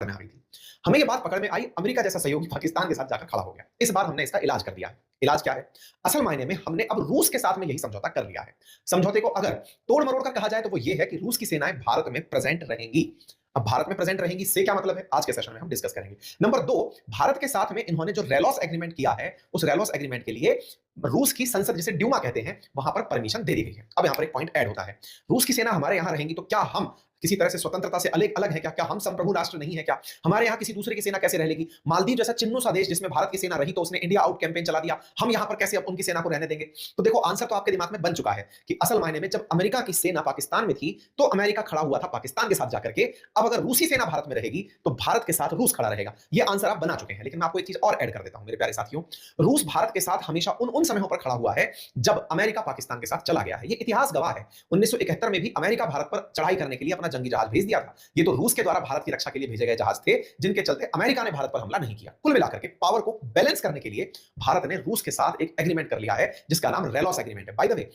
में आ गई थी। हमें ये बात पकड़ में आई, अमेरिका जैसा सहयोगी पाकिस्तान के साथ जाकर खड़ा हो गया। इस बार हमने इसका इलाज कर दिया है। इलाज क्या है? असल मायने में हमने अब रूस के साथ में यही समझौता कर लिया है। समझौते को अगर तोड़-मरोड़ कर कहा जाए तो वो ये है कि रूस की सेनाएँ भारत में प्रेज़ेंट रहेंगी। अब भारत में प्रेज़ेंट रहेंगी से क्या मतलब है? आज के सेशन में हम डिस्कस करेंगे। नंबर 2, भारत के साथ में इन्होंने जो रेलॉस एग्रीमेंट किया है, उस रेलॉस एग्रीमेंट के लिए रूस की संसद जिसे ड्यूमा कहते हैं, वहां पर परमिशन दे दी गई है। अब यहां पर एक पॉइंट ऐड होता है। रूस की सेना हमारे यहां रहेंगी तो क्या हम किसी तरह से स्वतंत्रता से अलग अलग है क्या? क्या हम संप्रभु राष्ट्र नहीं है क्या? हमारे यहाँ किसी दूसरे की सेना कैसे रह लेगी? मालदीव जैसा चिन्नु सा देश जिसमें भारत की सेना रही तो उसने इंडिया आउट कैंपेन चला दिया। हम यहाँ पर कैसे अब उनकी सेना को रहने देंगे? तो देखो आंसर तो आपके दिमाग में बन चुका है कि असल मायने में जब अमेरिका की सेना पाकिस्तान में थी, तो अमेरिका खड़ा हुआ था पाकिस्तान के साथ जाकर के। अब अगर रूसी सेना भारत में रहेगी, तो भारत के साथ रूस खड़ा रहेगा। ये आंसर आप बना चुके हैं। लेकिन मैं आपको एक चीज और ऐड कर देता हूं मेरे प्यारे साथियों। रूस भारत के साथ हमेशा उन उन समयों पर खड़ा हुआ है जब अमेरिका पाकिस्तान के साथ चला गया है। ये इतिहास गवाह है। 1971 में भी अमेरिका भारत पर चढ़ाई करने के लिए अपना जंगी जहाज भेज दिया था। ये तो रूस के द्वारा भारत की रक्षा के लिए भेजे गए जहाज थे, जिनके चलते अमेरिका ने भारत पर हमला नहीं किया। कुल मिलाकर के पावर को बैलेंस करने के लिए भारत ने रूस के साथ एक एग्रीमेंट कर लिया है, जिसका नाम रेलॉस एग्रीमेंट है। By the way,